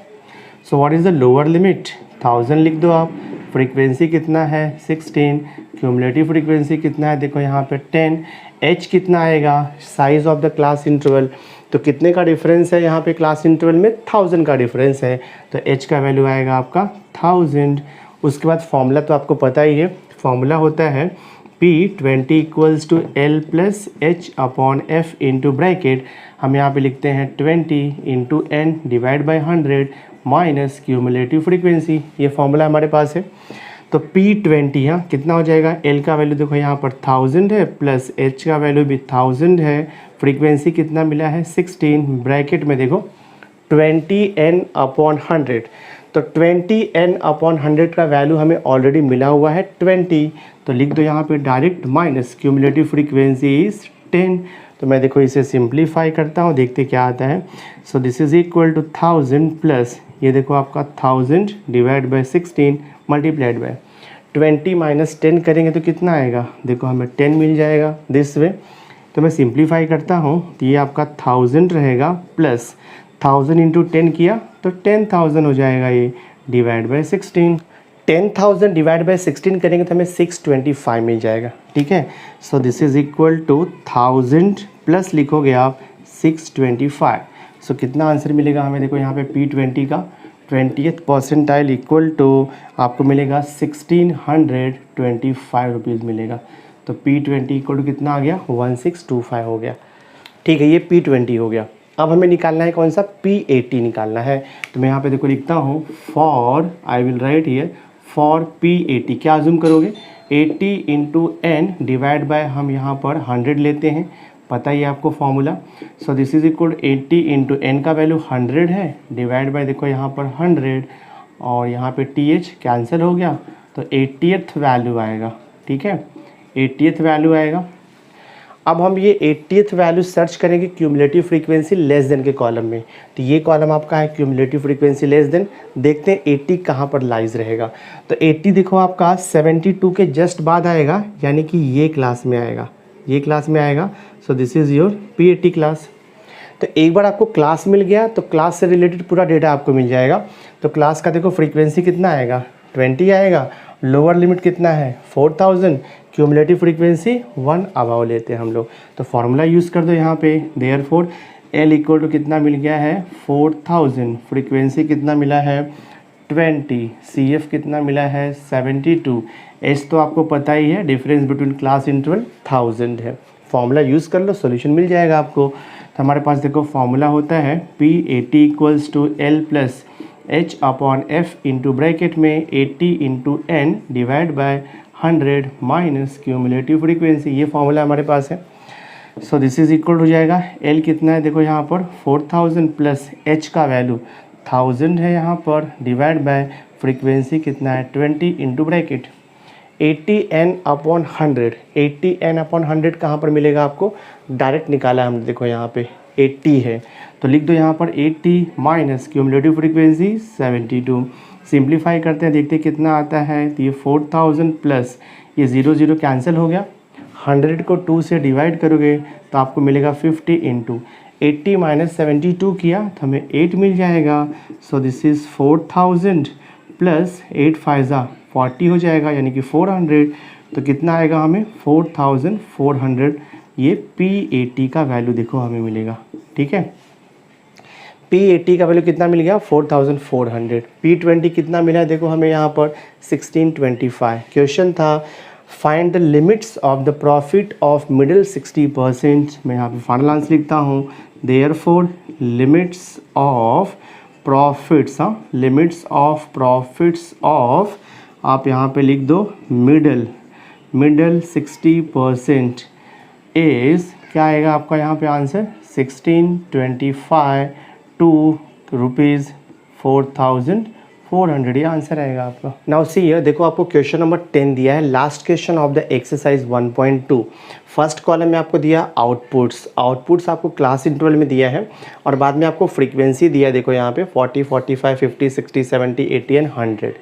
So what is the lower limit, 1000 लिख दो आप, फ्रीक्वेंसी कितना है 16, क्यूमुलेटिव फ्रीक्वेंसी कितना है देखो यहाँ पे 10, h कितना आएगा size of the class interval, तो कितने का डिफरेंस है यहाँ पे क्लास इंटरवल में 1000 का डिफरेंस है, तो h का वैल्यू आएगा आपका 1000। उसके बाद फॉर्मूला तो आपको पता ही है, फॉर्मूला होता है P20 = L + h/f into bracket, हम यहाँ पे लिखते हैं 20 × n divide by 100 minus cumulative frequency, ये फॉर्मूला हमारे पास है। तो P20 यहाँ कितना हो जाएगा, L का वैल्यू देखो यहाँ पर 1000 है प्लस H का वैल्यू भी 1000 है, फ्रीक्वेंसी कितना मिला है 16, ब्रैकेट में देखो 20n/100, तो 20n/100 का वैल्यू हमें ऑलरेडी मिला हुआ है 20, तो लिख दो यहाँ पे direct minus cumulative frequency is 10, तो मैं देखो इसे सिंप्लीफाई करता हूँ, देखते क्या आता है। So this is equal to 1000 plus ये देखो आपका 1000 डिवाइड बाई 16 मल्टीप्लाइड बाय 20 - 10 करेंगे तो कितना आएगा, देखो हमें 10 मिल जाएगा दिस वे, तो मैं सिंप्लीफाई करता हूँ तो ये आपका 1000 रहेगा प्लस 1000 × 10 किया तो 10,000 हो जाएगा, ये डिवाइड बाय 16, 10,000 डिवाइड बाय 16 करेंगे तो हमें 625 मिल जाएगा। ठीक है, so this is equal to 1000 plus लिखोगे आप 625, सो कितना आंसर मिलेगा हमें देखो यहाँ पे P20 का 20th परसेंटाइल इक्वल टू आपको मिलेगा 1625 रुपीज़ मिलेगा, तो P20 इक्वल टू कितना आ गया 1625 हो गया। ठीक है, ये P20 हो गया। अब हमें निकालना है कौन सा, P80 निकालना है, तो मैं यहाँ पे देखो लिखता हूँ for, I will write here for P80, क्या जूम करोगे 80 × n डिवाइड बाय हम यहाँ पर 100 लेते हैं, पता ही है आपको formula. So this is equal 80 × n का वैल्यू 100 है डिवाइड बाय देखो यहाँ पर 100 और यहाँ पे TH कैंसिल हो गया, तो 80th वैल्यू आएगा। ठीक है, 80th वैल्यू आएगा। अब हम ये 80th वैल्यू सर्च करेंगे क्यूमुलेटिव फ्रीक्वेंसी लेस देन के कॉलम में, तो ये कॉलम आपका है क्यूमुलेटिव फ्रीक्वेंसी लेस देन, देखते हैं 80 कहाँ पर लाइज रहेगा। तो 80 देखो आपका 72 के जस्ट बाद आएगा, यानी कि ये क्लास में आएगा, ये क्लास में आएगा। सो this is your P80 class. तो एक बार आपको क्लास मिल गया तो क्लास से रिलेटेड पूरा डेटा आपको मिल जाएगा। तो क्लास का देखो फ्रीक्वेंसी कितना आएगा 20 आएगा, लोअर लिमिट कितना है 4000, क्यूमुलेटिव फ्रीक्वेंसी 1 अबाव लेते हैं हम लोग, तो फार्मूला यूज़ कर दो यहाँ पे, देयरफॉर L इक्वल टू कितना मिल गया है 4000, फ्रीक्वेंसी कितना मिला है 20, CF कितना मिला है 72, H तो आपको पता ही है, डिफरेंस बिटवीन क्लास इंटरवल 1000 है, फार्मूला यूज़ कर लो सॉल्यूशन मिल जाएगा आपको। तो हमारे पास देखो फार्मूला होता है P80 = L + h/f into bracket में 80 × n divide by 100 minus cumulative frequency, ये फार्मूला हमारे पास है। सो दिस इज इक्वल हो जाएगा L कितना है देखो यहाँ पर 4000 प्लस H का वैल्यू 1000 है यहाँ पर डिवाइड बाय फ्रीक्वेंसी कितना है 20 इंटू ब्रैकेट 80n/100। 80n/100 कहाँ पर मिलेगा आपको, डायरेक्ट निकाला है हमने, देखो यहाँ पे 80 है तो लिख दो यहाँ पर 80 माइनस क्यूमुलेटिव फ्रीक्वेंसी 72। सिंप्लीफाई करते हैं, देखते हैं कितना आता है। तो ये 4000 प्लस ये 0 कैंसिल हो गया, 100 को 2 से डिवाइड करोगे तो आपको मिलेगा 50 इंटू 80 माइनस 72 किया तो हमें 8 मिल जाएगा। सो दिस इज़ 4000 प्लस 8 5 40 हो जाएगा, यानी कि 400। तो कितना आएगा हमें 4400। ये P80 का वैल्यू देखो हमें मिलेगा, ठीक है। P80 का वैल्यू कितना मिल गया 4400। P20 कितना मिला है देखो हमें यहाँ पर 1625। क्वेश्चन था find the limits of the profit of middle 60%। मैं यहाँ पे फाइनल आंसर लिखता हूँ, therefore limits of profits, limits of profits of, आप यहाँ पे लिख दो मिडल 60% इज़, क्या आएगा आपका यहाँ पे आंसर 1625 टू रुपीज़ 4400, ये आंसर आएगा आपका। नाउ सी हियर, देखो आपको क्वेश्चन नंबर 10 दिया है, last question of the exercise 1.2। First column में आपको दिया आउटपुट्स आपको क्लास इंटरवल में दिया है और बाद में आपको फ्रीक्वेंसी दिया है, देखो यहाँ पे 40 45 50 60 70 80 एंड 100।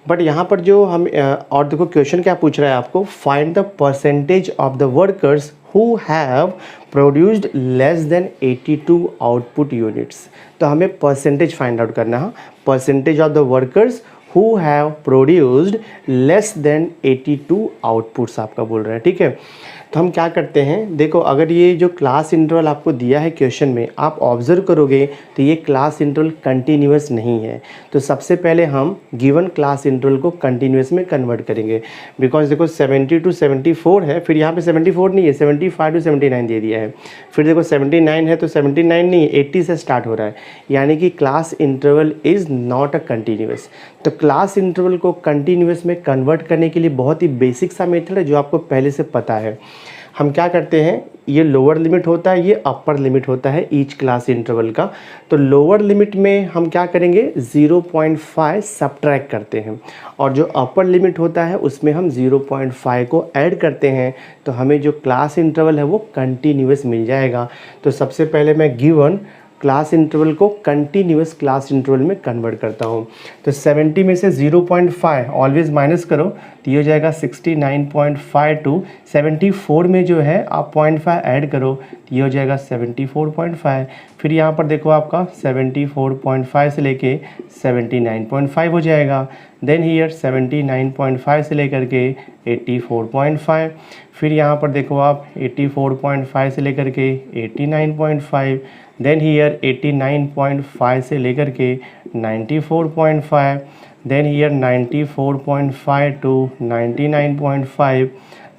बट यहाँ पर जो हम और देखो क्वेश्चन क्या पूछ रहा है आपको, find the percentage of the workers who have produced less than 82 output units. तो हमें परसेंटेज फाइंड आउट करना है, percentage of the workers who have produced less than 82 outputs आपका बोल रहा है, ठीक है। तो हम क्या करते हैं, देखो अगर ये जो क्लास इंटरवल आपको दिया है क्वेश्चन में, आप ऑब्जर्व करोगे तो ये क्लास इंटरवल कंटिन्यूस नहीं है। तो सबसे पहले हम गिवन क्लास इंटरवल को कंटिन्यूस में कन्वर्ट करेंगे, बिकॉज देखो 70 to 74 है, फिर यहाँ पे 74 नहीं है, 75 to 79 दे दिया है। फिर देखो 79 है तो 79 नहीं है, 80 से स्टार्ट हो रहा है, यानी कि class interval is not a continuous. तो क्लास इंटरवल को कंटिन्यूस में कन्वर्ट करने के लिए बहुत ही बेसिक सा मेथड है जो आपको पहले से पता है। हम क्या करते हैं, ये लोअर लिमिट होता है, ये अपर लिमिट होता है ईच क्लास इंटरवल का। तो लोअर लिमिट में हम क्या करेंगे 0.5 सब्ट्रैक्ट करते हैं और जो अपर लिमिट होता है उसमें हम 0.5 को ऐड करते हैं, तो हमें जो क्लास इंटरवल है वो कंटिन्यूस मिल जाएगा। तो सबसे पहले मैं गिवन क्लास इंटरवल को कंटिन्यूस क्लास इंटरवल में कन्वर्ट करता हूँ। तो 70 में से 0.5 ऑलवेज माइनस करो तो ये हो जाएगा 69.5 टू 74 में जो है आप 0.5 ऐड करो तो ये हो जाएगा 74.5। फिर यहाँ पर देखो आपका 74.5 से लेके 79.5 हो जाएगा। देन हियर 79.5 से लेकर के 84.5। फिर यहाँ पर देखो आप 84.5 से लेकर के 89.5। देन हियर 89.5 से लेकर के 94.5। Then here 94.5 to 99.5।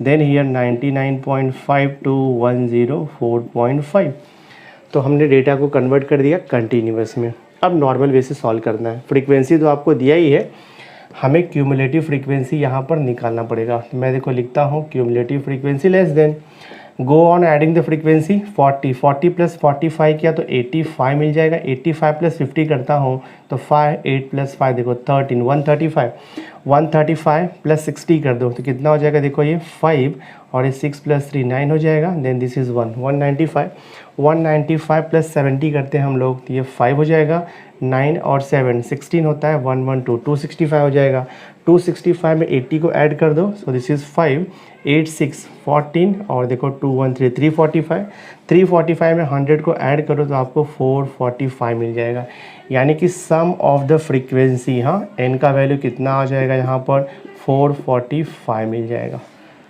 Then here 99.5 to 104.5। तो हमने डेटा को कन्वर्ट कर दिया कंटिन्यूस में। अब नॉर्मल वे से सॉल्व करना है। फ्रीक्वेंसी तो आपको दिया ही है, हमें क्यूमुलेटिव फ्रीक्वेंसी यहाँ पर निकालना पड़ेगा। तो मैं देखो लिखता हूँ cumulative frequency less than, go on adding the frequency 40 plus 45 किया तो 85 मिल जाएगा। 85 प्लस 50 करता हूँ तो 5 8 प्लस 5 देखो 13 135 प्लस 60 कर दो तो कितना हो जाएगा, देखो ये 5 और ये 6 प्लस 3 9 हो जाएगा। देन दिस इज़ 195 प्लस 70 करते हैं हम लोग तो ये 5 हो जाएगा। 9 और 7 16 होता है, 112 265 हो जाएगा। 265 में 80 को ऐड कर दो, सो दिस इज़ 5 8 6 14 और देखो 213 345। 345 में 100 को ऐड करो तो आपको 445 मिल जाएगा, यानी कि सम ऑफ द फ्रीक्वेंसी, हाँ एन का वैल्यू कितना आ जाएगा यहाँ पर 445 मिल जाएगा।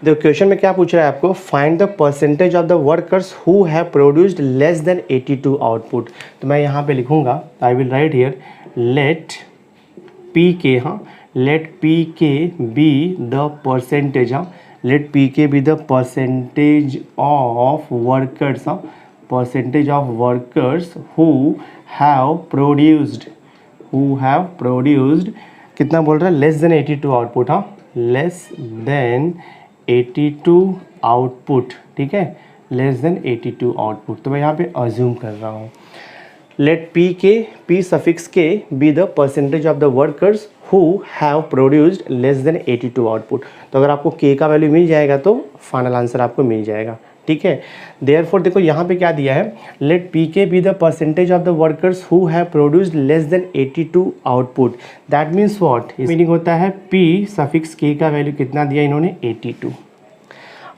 देखो क्वेश्चन में क्या पूछ रहा है आपको, find the percentage of the workers who have produced less than 82 output. तो मैं यहाँ पे लिखूँगा, I will write here let P K, हाँ let P K be the percentage, हाँ let P K be the percentage of workers, हाँ percentage of workers who have produced कितना बोल रहा है, लेस देन 82 आउटपुट, हाँ लेस देन 82 आउटपुट, ठीक है लेस देन 82 आउटपुट। तो मैं यहाँ पे अज्यूम कर रहा हूँ लेट पी के पी सफिक्स के be the percentage of the workers who have produced less than 82 output. तो अगर आपको k का वैल्यू मिल जाएगा तो फाइनल आंसर आपको मिल जाएगा, ठीक है। देयरफॉर देखो यहाँ पे क्या दिया है, let pk be the percentage of the workers who have produced less than 82 output. That means what, meaning होता है p सफिक्स k का वैल्यू कितना दिया इन्होंने 82।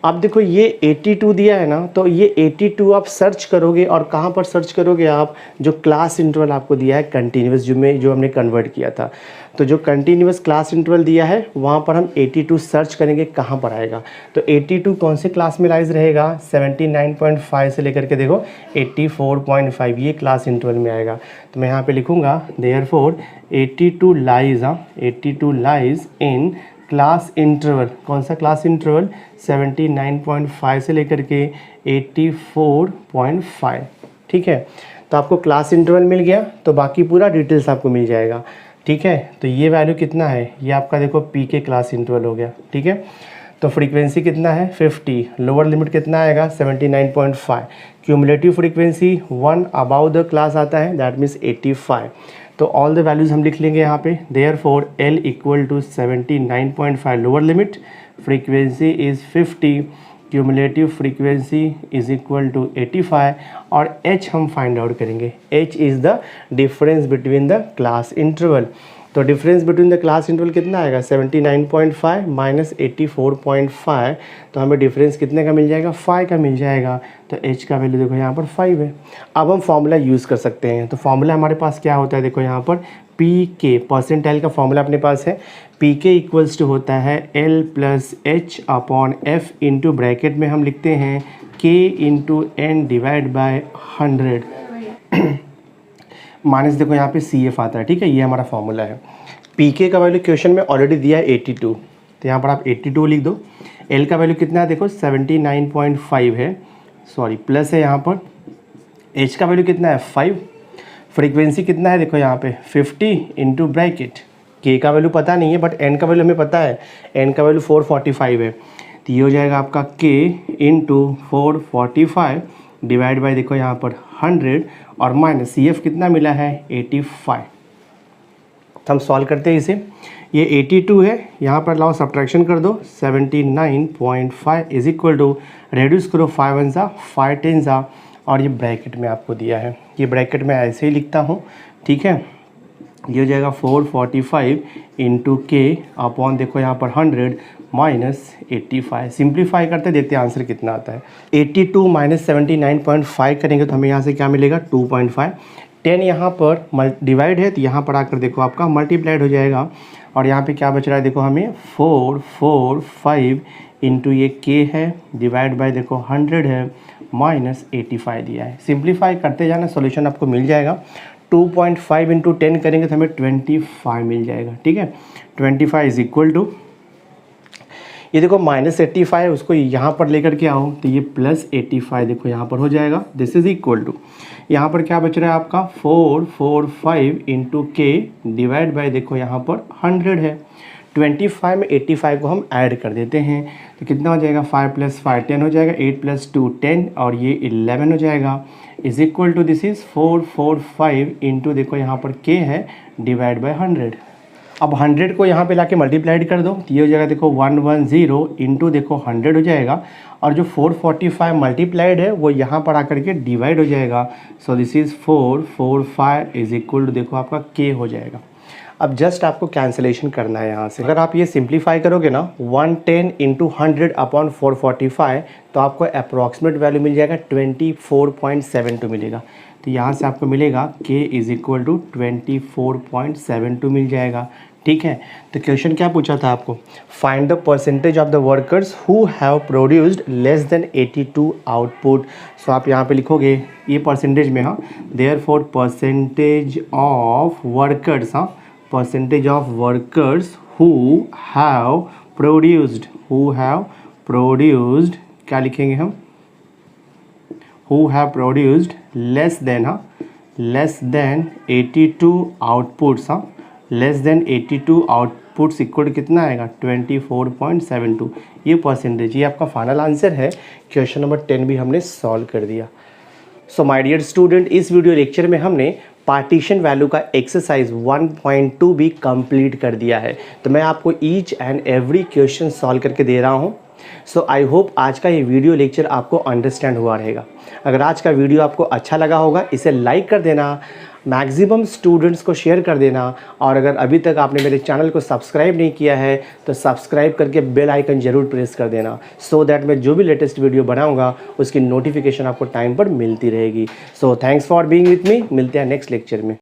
अब देखो ये 82 दिया है ना, तो ये 82 आप सर्च करोगे और कहाँ पर सर्च करोगे आप, जो क्लास इंटरवल आपको दिया है कंटिन्यूस जो हमने कन्वर्ट किया था, तो जो कंटिन्यूस क्लास इंटरवल दिया है वहाँ पर हम 82 सर्च करेंगे, कहाँ पर आएगा। तो 82 कौन से क्लास में लाइज रहेगा, 79.5 से लेकर के देखो 84.5, ये क्लास इंटरवल में आएगा। तो मैं यहाँ पे लिखूँगा therefore 82 lies in class interval, कौन सा क्लास इंटरवल, 79.5 से लेकर के 84.5, ठीक है। तो आपको क्लास इंटरवल मिल गया, तो बाकी पूरा डिटेल्स आपको मिल जाएगा, ठीक है। तो ये वैल्यू कितना है, ये आपका देखो पी के क्लास इंटरवल हो गया, ठीक है। तो फ्रीक्वेंसी कितना है 50, लोअर लिमिट कितना आएगा 79.5, cumulative frequency 1 above the class आता है, दैट मीन्स 85। तो ऑल द वैल्यूज़ हम लिख लेंगे यहाँ पे, therefore L equal to 79.5 lower limit, frequency is 50, cumulative frequency is equal to 85, और H हम फाइंड आउट करेंगे। H is the difference between the class interval. तो difference between the class interval कितना आएगा 79.5 माइनस 84.5, तो हमें डिफरेंस कितने का मिल जाएगा 5 का मिल जाएगा। तो H का वैल्यू देखो यहाँ पर 5 है। अब हम फॉर्मूला यूज़ कर सकते हैं। तो फॉर्मूला हमारे पास क्या होता है, देखो यहाँ पर PK परसेंटाइल का फॉर्मूला अपने पास है। PK इक्वल्स टू होता है L plus H upon F into bracket में हम लिखते हैं K into N divide by 100 minus देखो यहाँ पे CF आता है, ठीक है। ये हमारा फॉर्मूला है। PK का वैल्यू क्वेश्चन में ऑलरेडी दिया है 82, तो यहाँ पर आप 82 लिख दो। L का वैल्यू कितना है देखो 79.5 है, सॉरी प्लस है यहाँ पर। H का वैल्यू कितना है 5, फ्रीक्वेंसी कितना है देखो यहाँ पे 50 इंटू ब्रैकेट, K का वैल्यू पता नहीं है बट N का वैल्यू हमें पता है, N का वैल्यू 445 है। तो ये हो जाएगा आपका K इंटू 445 डिवाइड बाई देखो यहाँ पर 100 और माइनस CF कितना मिला है 85। तो हम सॉल्व करते हैं इसे, ये 82 है, यहाँ पर लाओ सब्ट्रैक्शन कर दो 79.5 इज इक्वल टू, रेड्यूस करो 5 1 सा 5 10 सा, और ये ब्रैकेट में आपको दिया है, ये ब्रैकेट में ऐसे ही लिखता हूँ, ठीक है। ये हो जाएगा 445 इंटू के अपॉन देखो यहाँ पर 100 माइनस 85। सिंप्लीफाई करते देखते हैं आंसर कितना आता है। 82 माइनस 79.5 करेंगे तो हमें यहाँ से क्या मिलेगा 2.5। 10 यहाँ पर डिवाइड है तो यहाँ पर आकर देखो आपका मल्टीप्लाइड हो जाएगा, और यहाँ पे क्या बच रहा है देखो हमें 445 इंटू ये के है डिवाइड बाय देखो 100 है माइनस 85 दिया है। सिंप्लीफाई करते जाना, सॉल्यूशन आपको मिल जाएगा। 2.5 इंटू 10 करेंगे तो हमें 25 मिल जाएगा, ठीक है। 25 इज इक्वल टू, ये देखो माइनस 85 उसको यहाँ पर लेकर के आओ तो ये प्लस 85 देखो यहाँ पर हो जाएगा, दिस इज इक्वल टू, यहाँ पर क्या बच रहा है आपका 445 इंटू के डिवाइड बाय देखो यहाँ पर 100 है। 25 में 85 को हम ऐड कर देते हैं तो कितना हो जाएगा 5 प्लस 5 10 हो जाएगा, 8 प्लस 2 10 और ये 11 हो जाएगा, is equal to this is 445 into देखो यहाँ पर के है डिवाइड बाय 100। अब 100 को यहाँ पे लाके मल्टीप्लाइड कर दो तो ये हो जाएगा देखो 110 इंटू देखो 100 हो जाएगा, और जो 445 मल्टीप्लाइड है वो यहाँ पर आकर के डिवाइड हो जाएगा। So this is 445 is equal to देखो आपका के हो जाएगा। अब जस्ट आपको कैंसिलेशन करना है यहाँ से। अगर आप ये सिंप्लीफाई करोगे ना 110 इंटू 100 अपॉन 445 तो आपको अप्रॉक्सीमेट वैल्यू मिल जाएगा 24.72 मिलेगा। तो यहाँ से आपको मिलेगा k इज इक्वल टू 24.72 मिल जाएगा, ठीक है। तो क्वेश्चन क्या पूछा था आपको, find the percentage of the workers who have produced less than 82 output. So आप यहाँ पे लिखोगे ये परसेंटेज में, हाँ, देयरफॉर परसेंटेज ऑफ वर्कर्स, हाँ, percentage of workers who have produced क्या लिखेंगे हम, who have produced less than, हाँ, less than 82 outputs, हाँ, less than 82 outputs इक्वल कितना आएगा 24.72। ये परसेंटेज, ये आपका फाइनल आंसर है। क्वेश्चन नंबर 10 भी हमने सॉल्व कर दिया। सो माय डियर स्टूडेंट, इस वीडियो लेक्चर में हमने पार्टीशन वैल्यू का एक्सरसाइज 1.2 भी कंप्लीट कर दिया है। तो मैं आपको each and every question solve करके दे रहा हूँ। सो आई होप आज का ये वीडियो लेक्चर आपको अंडरस्टैंड हुआ रहेगा। अगर आज का वीडियो आपको अच्छा लगा होगा इसे लाइक कर देना, मैक्सिमम स्टूडेंट्स को शेयर कर देना, और अगर अभी तक आपने मेरे चैनल को सब्सक्राइब नहीं किया है तो सब्सक्राइब करके बेल आइकन ज़रूर प्रेस कर देना, सो दैट मैं जो भी लेटेस्ट वीडियो बनाऊंगा उसकी नोटिफिकेशन आपको टाइम पर मिलती रहेगी। So thanks for being with me. मिलते हैं नेक्स्ट लेक्चर में।